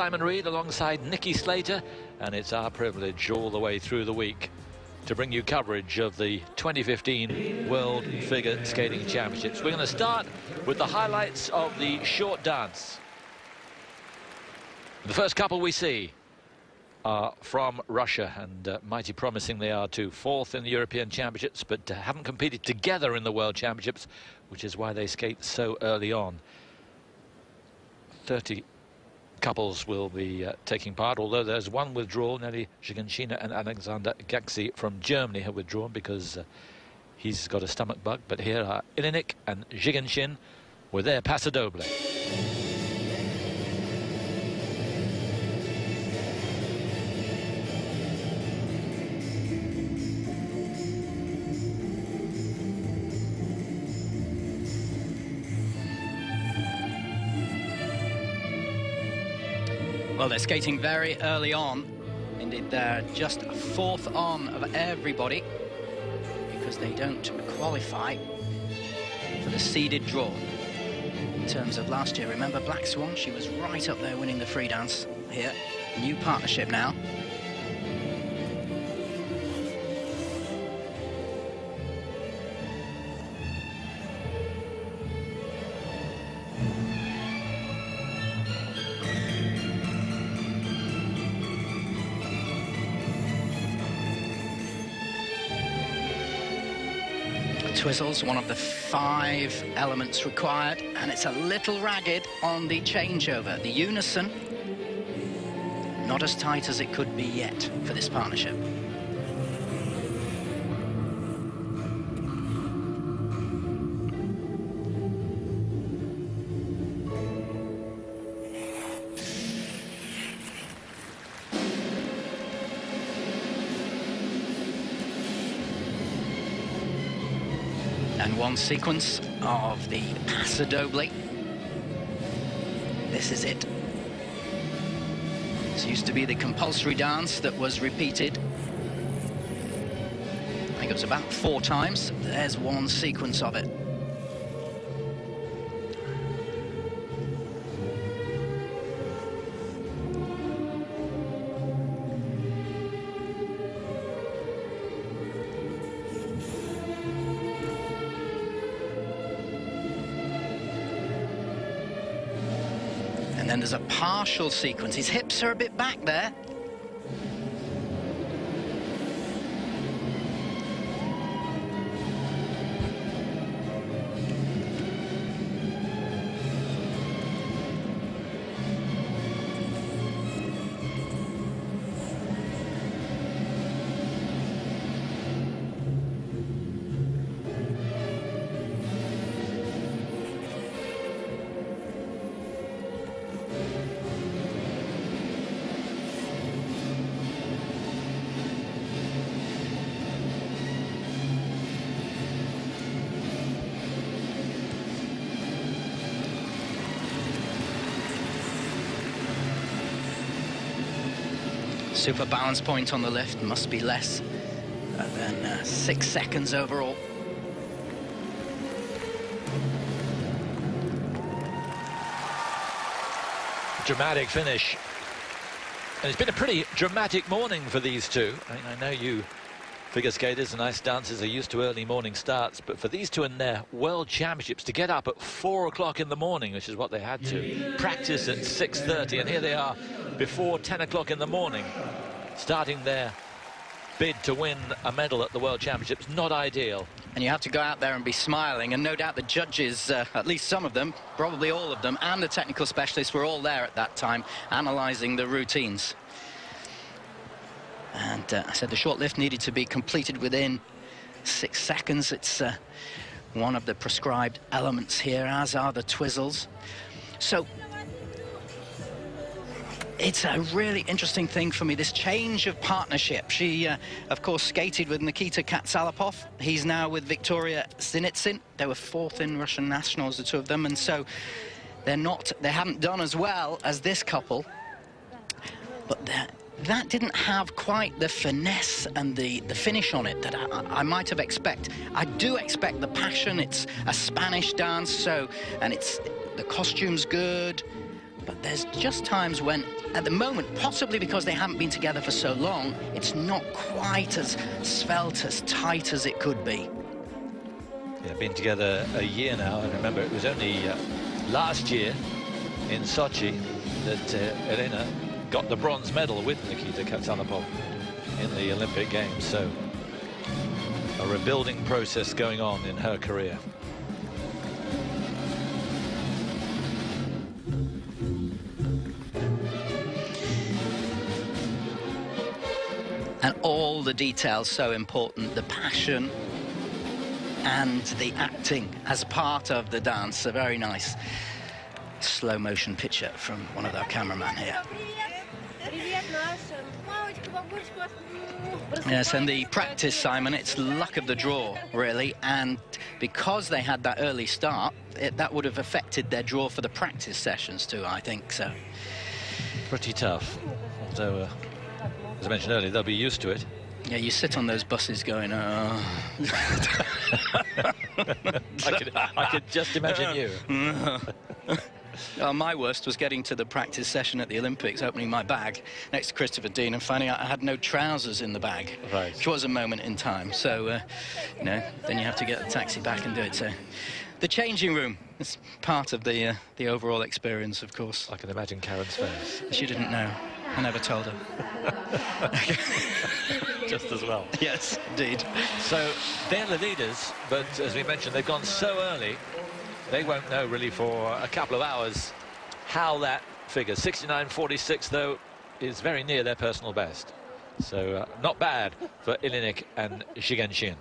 Simon Reed alongside Nikki Slater, and it's our privilege all the way through the week to bring you coverage of the 2015 World Figure Skating Championships. We're going to start with the highlights of the short dance. The first couple we see are from Russia, and mighty promising they are too. Fourth in the European Championships, but haven't competed together in the World Championships, which is why they skate so early on. 30 couples will be taking part, although there's one withdrawal. Elena ILINYKH and Alexander Gaxi from Germany have withdrawn because he's got a stomach bug. But here are ILINYKH and ZHIGANSHIN with their paso doble. Well, they're skating very early on. Indeed, they're just fourth on of everybody because they don't qualify for the seeded draw. In terms of last year, remember Black Swan? She was right up there winning the free dance. Here, new partnership now. Twizzles, one of the 5 elements required, and it's a little ragged on the changeover. The unison, not as tight as it could be yet for this partnership. And one sequence of the paso doble. This is it. This used to be the compulsory dance that was repeated. I think it was about 4 times. There's one sequence of it. And then there's a partial sequence. His hips are a bit back there. Super balance point on the lift must be less than 6 seconds overall. Dramatic finish. And it's been a pretty dramatic morning for these two. I know you figure skaters and ice dancers are used to early morning starts, but for these two in their World Championships to get up at 4 o'clock in the morning, which is what they had to practice at 6:30, and here they are before 10 o'clock in the morning, starting their bid to win a medal at the World Championships. Not ideal. And you have to go out there and be smiling, and no doubt the judges, at least some of them, probably all of them, and the technical specialists were all there at that time, analysing the routines. And I said the short lift needed to be completed within 6 seconds. It's one of the prescribed elements here, as are the twizzles. So it's a really interesting thing for me, this change of partnership. She, of course, skated with Nikita Katsalapov. He's now with Victoria Sinitsyn. They were 4th in Russian nationals, the two of them, and so they haven't done as well as this couple. But that didn't have quite the finesse and the finish on it that I might have expected. I do expect the passion. It's a Spanish dance, so, and the costume's good, But there's just times when, at the moment, possibly because they haven't been together for so long, it's not quite as svelte, as tight as it could be. Yeah, been together a year now, and remember it was only last year in Sochi that Elena got the bronze medal with Nikita Katsalapov in the Olympic Games. So a rebuilding process going on in her career. And all the details so important, the passion and the acting as part of the dance. A very nice slow motion picture from one of our cameramen here. Yes, and the practice, Simon, it's luck of the draw, really, and because they had that early start, that would have affected their draw for the practice sessions too, I think, so. Pretty tough, although, as I mentioned earlier, they'll be used to it. Yeah, you sit on those buses going, oh. I could just imagine you. My worst was getting to the practice session at the Olympics, opening my bag next to Christopher Dean and finding out I had no trousers in the bag, right. Which was a moment in time. So, you know, then you have to get the taxi back and do it. So, the changing room is part of the overall experience, of course. I can imagine Karen's face. She didn't know. I never told her. Just as well. Yes, indeed. So they're the leaders, but as we mentioned, they've gone so early, they won't know really for a couple of hours how that figure. 69.46, though, is very near their personal best. So not bad for ILINYKH and ZHIGANSHIN.